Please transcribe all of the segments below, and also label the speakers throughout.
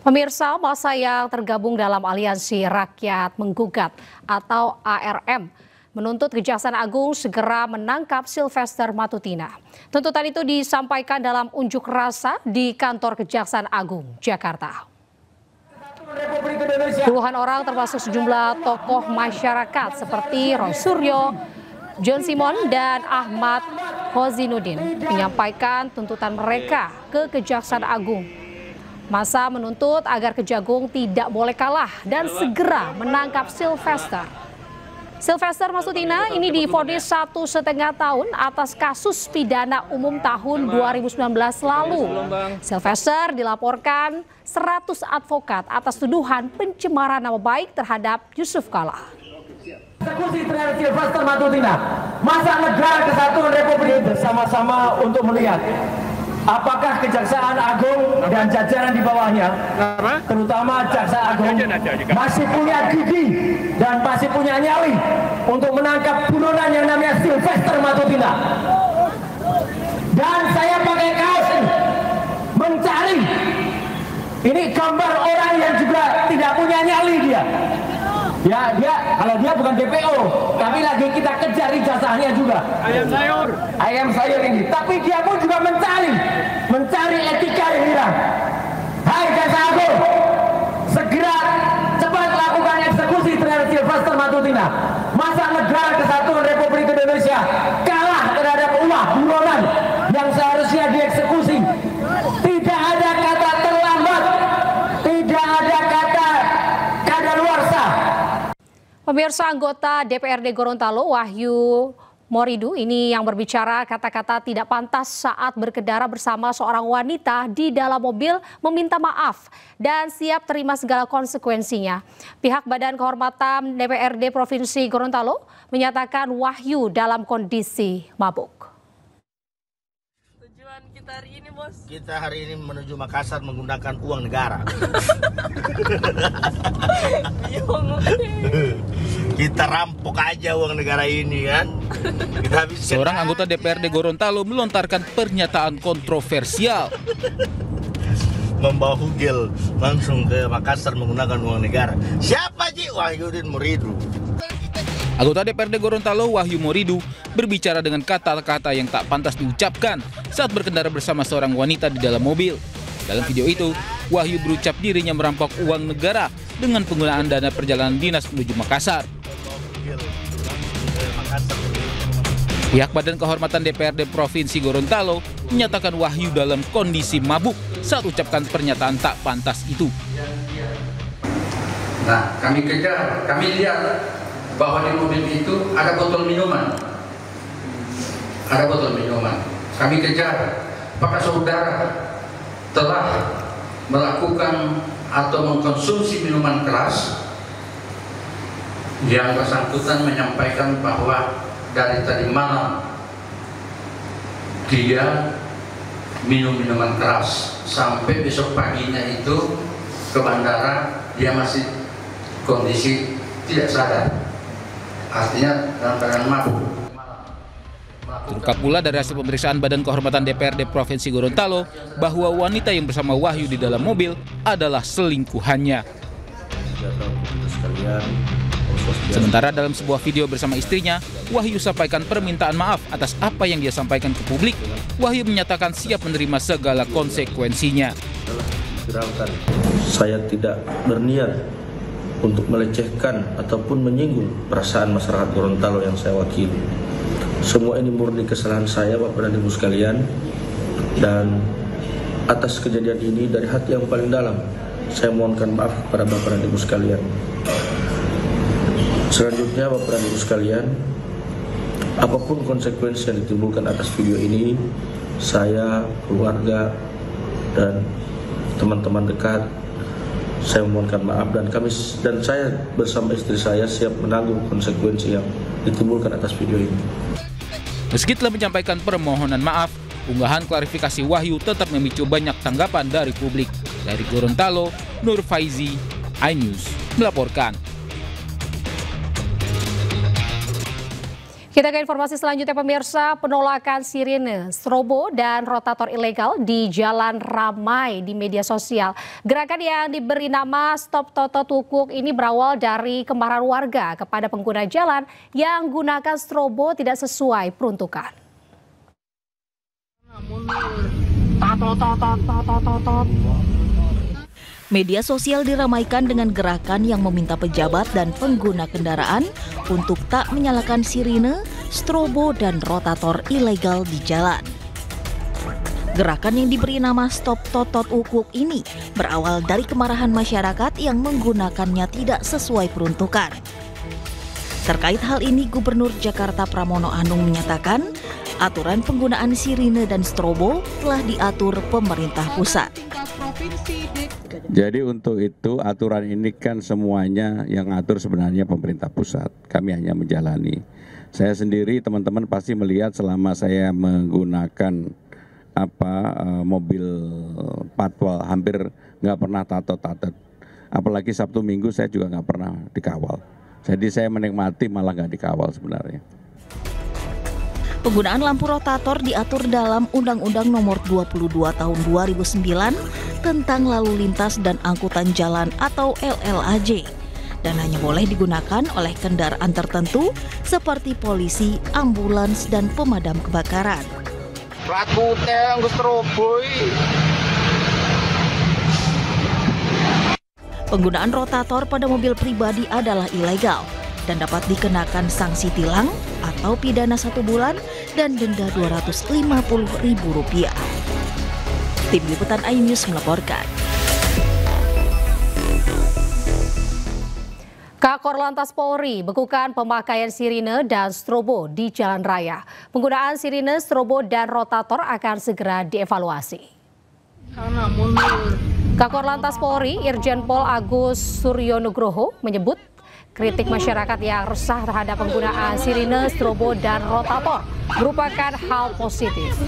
Speaker 1: Pemirsa, massa yang tergabung dalam Aliansi Rakyat Menggugat atau ARM menuntut Kejaksaan Agung segera menangkap Sylvester Matutina. Tuntutan itu disampaikan dalam unjuk rasa di kantor Kejaksaan Agung, Jakarta. Puluhan orang termasuk sejumlah tokoh masyarakat seperti Roy Suryo, John Simon, dan Ahmad Hozinuddin menyampaikan tuntutan mereka ke Kejaksaan Agung. Massa menuntut agar Kejagung tidak boleh kalah dan segera menangkap Sylvester. Sylvester Matutina ini divonis 1,5 tahun atas kasus pidana umum tahun 2019 lalu. Sylvester dilaporkan 100 advokat atas tuduhan pencemaran nama baik terhadap Yusuf Kala.
Speaker 2: Eksekusi terhadap Sylvester Matutina, Massa Negara Kesatuan Republik bersama-sama untuk melihat apakah Kejaksaan Agung dan jajaran di bawahnya, terutama Jaksa Agung, masih punya gigi dan masih punya nyali untuk menangkap buronan yang namanya Sylvester Matutina. Dan saya pakai kaos ini mencari, ini gambar orang yang juga tidak punya nyali dia. Ya, kalau dia bukan DPO, tapi lagi kita kejar ijazahnya juga. Ayam sayur ini. Tapi dia pun juga mencari etika yang hilang. Hai Jaksa Agung, segera cepat lakukan eksekusi terhadap Sylvester Matutina. Massa Negara Kesatuan Republik Indonesia kalah terhadap ulah buronan yang seharusnya dieksekusi. Tidak ada kata terlambat, tidak ada kata kadaluarsa.
Speaker 1: Pemirsa, anggota DPRD Gorontalo Wahyu Moridu ini yang berbicara kata-kata tidak pantas saat berkendara bersama seorang wanita di dalam mobil, meminta maaf dan siap terima segala konsekuensinya. Pihak Badan Kehormatan DPRD Provinsi Gorontalo menyatakan Wahyu dalam kondisi mabuk.
Speaker 3: Tujuan kita hari ini, Bos?
Speaker 4: Kita hari ini menuju Makassar menggunakan uang negara. Kita rampok aja uang negara ini kan.
Speaker 5: Seorang anggota DPRD Gorontalo melontarkan pernyataan kontroversial.
Speaker 4: Membawa hugel langsung ke Makassar menggunakan uang negara. Siapa Ji? Wahyudin Moridu.
Speaker 5: Anggota DPRD Gorontalo Wahyu Moridu berbicara dengan kata-kata yang tak pantas diucapkan saat berkendara bersama seorang wanita di dalam mobil. Dalam video itu, Wahyu berucap dirinya merampok uang negara dengan penggunaan dana perjalanan dinas menuju Makassar. Pihak Badan Kehormatan DPRD Provinsi Gorontalo menyatakan Wahyu dalam kondisi mabuk saat ucapkan pernyataan tak pantas itu.
Speaker 6: Nah, kami kejar, kami lihat bahwa di mobil itu ada botol minuman. Ada botol minuman. Kami kejar, apakah saudara telah melakukan atau mengkonsumsi minuman keras? Yang bersangkutan menyampaikan bahwa dari tadi malam dia minum minuman keras sampai besok paginya itu ke bandara dia masih kondisi tidak sadar, artinya dalam keadaan mabuk.
Speaker 5: Terungkap pula dari hasil pemeriksaan Badan Kehormatan DPRD Provinsi Gorontalo bahwa wanita yang bersama Wahyu di dalam mobil adalah selingkuhannya. Sementara dalam sebuah video bersama istrinya, Wahyu sampaikan permintaan maaf atas apa yang dia sampaikan ke publik. Wahyu menyatakan siap menerima segala konsekuensinya.
Speaker 7: Saya tidak berniat untuk melecehkan ataupun menyinggung perasaan masyarakat Gorontalo yang saya wakili. Semua ini murni kesalahan saya, Bapak dan Ibu sekalian, dan atas kejadian ini dari hati yang paling dalam saya mohonkan maaf kepada Bapak dan Ibu sekalian. Selanjutnya, Bapak dan Ibu sekalian, apapun konsekuensi yang ditimbulkan atas video ini, saya, keluarga, dan teman-teman dekat, saya memohonkan maaf dan saya bersama istri saya siap menanggung konsekuensi yang ditimbulkan atas video ini.
Speaker 5: Meski telah menyampaikan permohonan maaf, unggahan klarifikasi Wahyu tetap memicu banyak tanggapan dari publik. Dari Gorontalo, Nur Faizi, iNews melaporkan.
Speaker 1: Kita ke informasi selanjutnya pemirsa, penolakan sirine, strobo dan rotator ilegal di jalan ramai di media sosial. Gerakan yang diberi nama Stop Totot Wukuk ini berawal dari kemarahan warga kepada pengguna jalan yang gunakan strobo tidak sesuai peruntukan.
Speaker 3: Media sosial diramaikan dengan gerakan yang meminta pejabat dan pengguna kendaraan untuk tak menyalakan sirine, strobo, dan rotator ilegal di jalan. Gerakan yang diberi nama Stop Totot Wukuk ini berawal dari kemarahan masyarakat yang menggunakannya tidak sesuai peruntukan. Terkait hal ini, Gubernur Jakarta Pramono Anung menyatakan aturan penggunaan sirine dan strobo telah diatur pemerintah pusat.
Speaker 8: Jadi untuk itu aturan ini kan semuanya yang ngatur sebenarnya pemerintah pusat. Kami hanya menjalani. Saya sendiri, teman-teman pasti melihat selama saya menggunakan mobil patwal hampir nggak pernah tato-tato. Apalagi Sabtu Minggu saya juga nggak pernah dikawal. Jadi saya menikmati malah nggak dikawal sebenarnya.
Speaker 3: Penggunaan lampu rotator diatur dalam Undang-Undang Nomor 22 Tahun 2009 tentang Lalu Lintas dan Angkutan Jalan atau LLAJ dan hanya boleh digunakan oleh kendaraan tertentu seperti polisi, ambulans, dan pemadam kebakaran. Penggunaan rotator pada mobil pribadi adalah ilegal dan dapat dikenakan sanksi tilang atau pidana 1 bulan dan denda Rp250.000. Tim Liputan iNews melaporkan.
Speaker 1: Kakor Lantas Polri bekukan pemakaian sirine dan strobo di jalan raya. Penggunaan sirine, strobo, dan rotator akan segera dievaluasi. Kakor Lantas Polri Irjen Pol Agus Suryonugroho menyebut kritik masyarakat yang resah terhadap penggunaan sirine, strobo, dan rotator merupakan hal positif.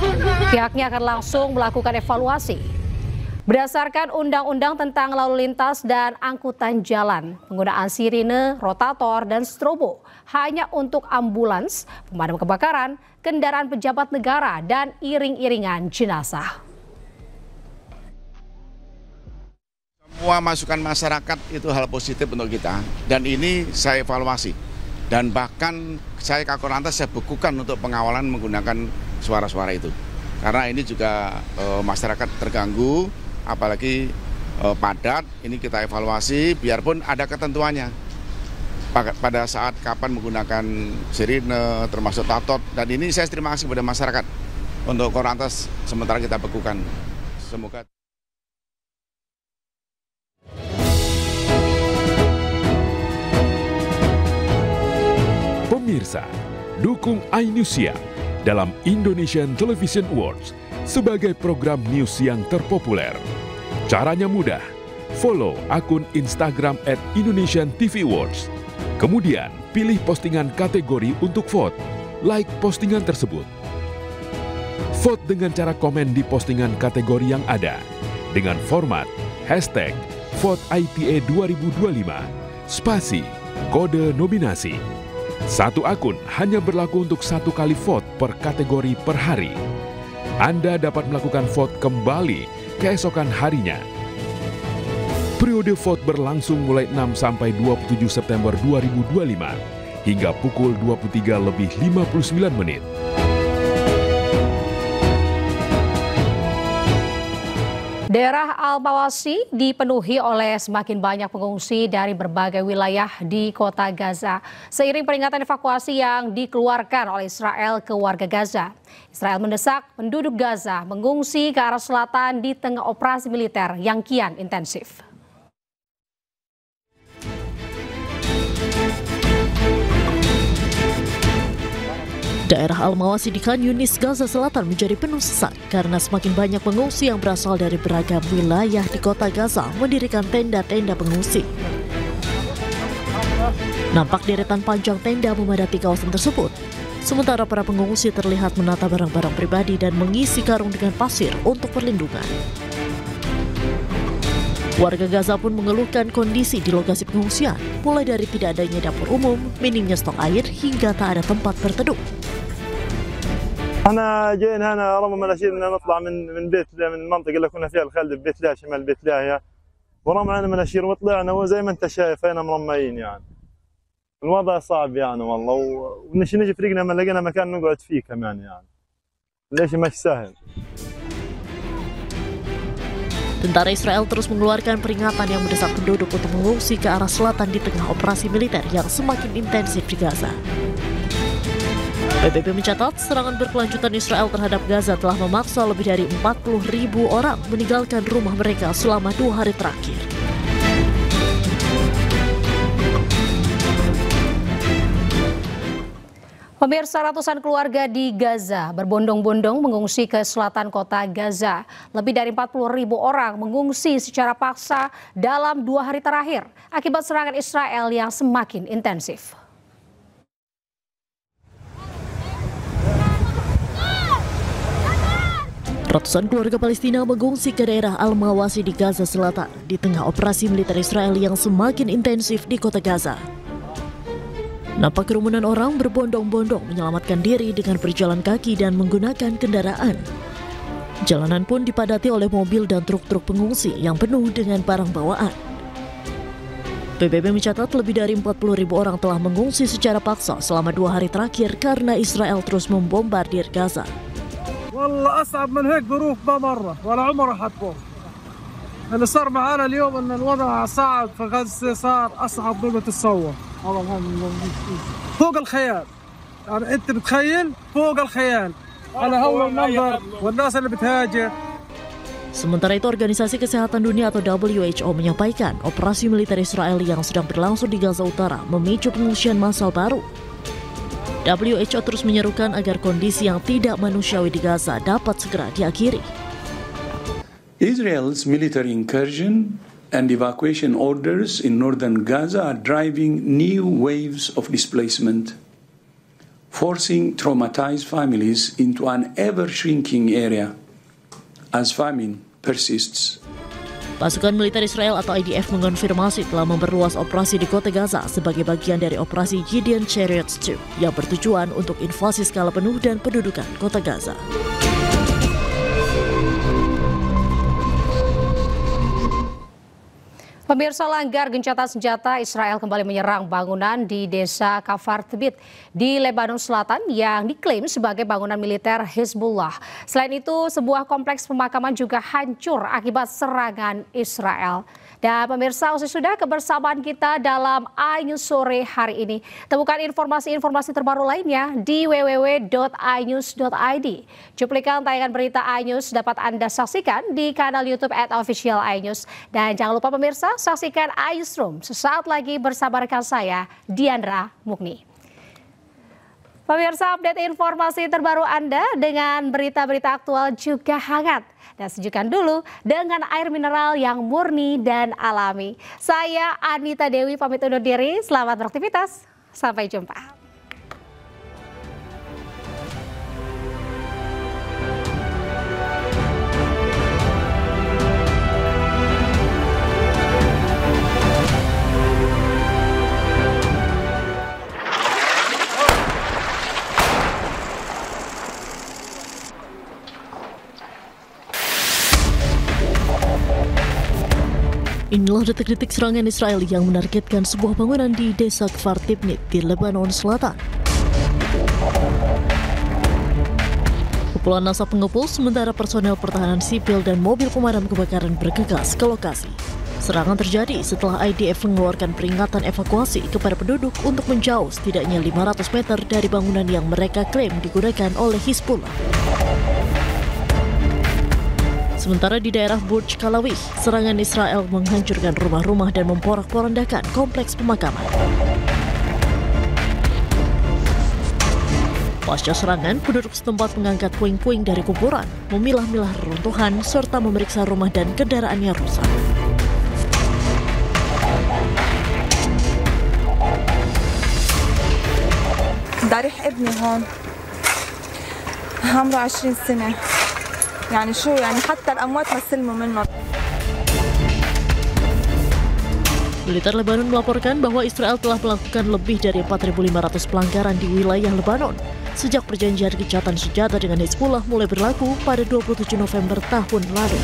Speaker 1: Pihaknya akan langsung melakukan evaluasi. Berdasarkan Undang-Undang tentang Lalu Lintas dan Angkutan Jalan, penggunaan sirine, rotator, dan strobo hanya untuk ambulans, pemadam kebakaran, kendaraan pejabat negara, dan iring-iringan jenazah.
Speaker 9: Semua masukan masyarakat itu hal positif untuk kita, dan ini saya evaluasi. Dan bahkan saya Kakor Lantas saya bekukan untuk pengawalan menggunakan suara-suara itu. Karena ini juga masyarakat terganggu, apalagi padat, ini kita evaluasi biarpun ada ketentuannya. Pada saat kapan menggunakan sirine, termasuk tatot, dan ini saya terima kasih kepada masyarakat untuk Kakor Lantas sementara kita bekukan. Semoga
Speaker 10: Pemirsa, dukung iNews Siang dalam Indonesian Television Awards sebagai program news yang terpopuler. Caranya mudah, follow akun Instagram @IndonesianTVAwards. Kemudian pilih postingan kategori untuk vote, like postingan tersebut. Vote dengan cara komen di postingan kategori yang ada dengan format #VoteITA2025 spasi kode nominasi. Satu akun hanya berlaku untuk 1 kali vote per kategori per hari. Anda dapat melakukan vote kembali keesokan harinya. Periode vote berlangsung mulai 6 sampai 27 September 2025 hingga pukul 23:59.
Speaker 1: Daerah Al-Mawasi dipenuhi oleh semakin banyak pengungsi dari berbagai wilayah di kota Gaza. Seiring peringatan evakuasi yang dikeluarkan oleh Israel ke warga Gaza, Israel mendesak penduduk Gaza mengungsi ke arah selatan di tengah operasi militer yang kian intensif.
Speaker 11: Daerah Al-Mawasi di Khan Yunis, Gaza Selatan menjadi penuh sesak karena semakin banyak pengungsi yang berasal dari beragam wilayah di kota Gaza mendirikan tenda-tenda pengungsi. Nampak deretan panjang tenda memadati kawasan tersebut. Sementara para pengungsi terlihat menata barang-barang pribadi dan mengisi karung dengan pasir untuk perlindungan. Warga Gaza pun mengeluhkan kondisi di lokasi pengungsian, mulai dari tidak adanya dapur umum, minimnya stok air, hingga tak ada tempat berteduh.
Speaker 12: احنا جينا هنا رغم ما نشيل بدنا نطلع من بيت من المنطقه اللي كنا فيها الخالد ببيت لاهيا شمال بيت لاهيا ورغم ان مناشير وطلعنا وزي ما انت شايف هنا مرميين يعني الوضع صعب يعني والله ونجي فريقنا ما لقينا مكان نقعد فيه كمان يعني ليش مش سهل.
Speaker 11: Tentara Israel terus mengeluarkan peringatan yang mendesak penduduk untuk mengungsi ke arah selatan di tengah operasi militer yang semakin intensif di Gaza. PBB mencatat serangan berkelanjutan Israel terhadap Gaza telah memaksa lebih dari 40.000 orang meninggalkan rumah mereka selama 2 hari terakhir.
Speaker 1: Pemirsa, ratusan keluarga di Gaza berbondong-bondong mengungsi ke selatan kota Gaza. Lebih dari 40.000 orang mengungsi secara paksa dalam 2 hari terakhir akibat serangan Israel yang semakin intensif.
Speaker 11: Ratusan keluarga Palestina mengungsi ke daerah Al-Mawasi di Gaza Selatan di tengah operasi militer Israel yang semakin intensif di kota Gaza. Nampak kerumunan orang berbondong-bondong menyelamatkan diri dengan berjalan kaki dan menggunakan kendaraan. Jalanan pun dipadati oleh mobil dan truk-truk pengungsi yang penuh dengan barang bawaan. PBB mencatat lebih dari 40.000 orang telah mengungsi secara paksa selama 2 hari terakhir karena Israel terus membombardir Gaza.
Speaker 13: والله أصعب من هيك ظروف ما مرة ولا عمره حتمر. اللي صار معنا اليوم إن الوضع صعب في غزة صار أصعب مما تتصور. فوق الخيال. يعني أنت بتخيل فوق الخيال. على هول المنظر والناس اللي بتهاجر.
Speaker 11: Sementara itu, Organisasi Kesehatan Dunia atau WHO menyampaikan operasi militer Israel yang sedang berlangsung di Gaza Utara memicu pengungsian massal baru. WHO terus menyerukan agar kondisi yang tidak manusiawi di Gaza dapat segera diakhiri.
Speaker 14: Israel's military incursion and evacuation orders in northern Gaza are driving new waves of displacement, forcing traumatized families into an ever-shrinking area as famine persists.
Speaker 11: Pasukan militer Israel atau IDF mengonfirmasi telah memperluas operasi di kota Gaza sebagai bagian dari operasi Gideon Chariots II yang bertujuan untuk invasi skala penuh dan pendudukan kota Gaza.
Speaker 1: Pemirsa, langgar gencatan senjata Israel kembali menyerang bangunan di desa Kafar Tebit di Lebanon Selatan yang diklaim sebagai bangunan militer Hizbullah. Selain itu, sebuah kompleks pemakaman juga hancur akibat serangan Israel. Dan pemirsa, usai sudah kebersamaan kita dalam iNews sore hari ini. Temukan informasi-informasi terbaru lainnya di www.inews.id. Cuplikan tayangan berita iNews dapat Anda saksikan di kanal YouTube @official iNews. Dan jangan lupa pemirsa, saksikan iNewsroom sesaat lagi bersama rekan saya, Diandra Mukni. Pemirsa, update informasi terbaru Anda dengan berita-berita aktual juga hangat. Dan sejukkan dulu dengan air mineral yang murni dan alami. Saya Anita Dewi pamit undur diri, selamat beraktivitas, sampai jumpa.
Speaker 11: Inilah detik-detik serangan Israel yang menargetkan sebuah bangunan di desa Kfar Tibnit di Lebanon Selatan. Kepulan asap mengepul sementara personel pertahanan sipil dan mobil pemadam kebakaran bergegas ke lokasi. Serangan terjadi setelah IDF mengeluarkan peringatan evakuasi kepada penduduk untuk menjauh setidaknya 500 meter dari bangunan yang mereka klaim digunakan oleh Hizbullah. Sementara di daerah Burj Kalawih, serangan Israel menghancurkan rumah-rumah dan memporak-porandakan kompleks pemakaman. Pasca serangan, penduduk setempat mengangkat puing-puing dari kuburan, memilah-milah reruntuhan, serta memeriksa rumah dan kendaraan yang rusak.
Speaker 15: ضريح ابني هون عمره 20 سنة يعني شو يعني حتى الأموات ما سلموا منه.
Speaker 11: Militer Lebanon melaporkan bahwa Israel telah melakukan lebih dari 4.500 pelanggaran di wilayah Lebanon sejak perjanjian gencatan senjata dengan Hezbollah mulai berlaku pada 27 November tahun lalu.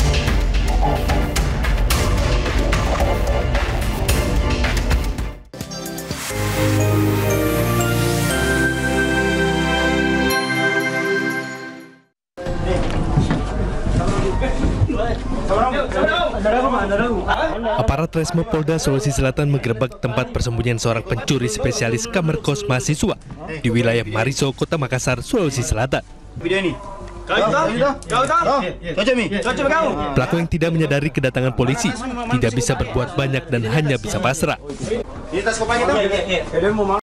Speaker 16: Aparat Resmo Polda Sulawesi Selatan menggerebek tempat persembunyian seorang pencuri spesialis kamar kos mahasiswa di wilayah Mariso, Kota Makassar, Sulawesi Selatan. Pelaku yang tidak menyadari kedatangan polisi tidak bisa berbuat banyak dan hanya bisa pasrah.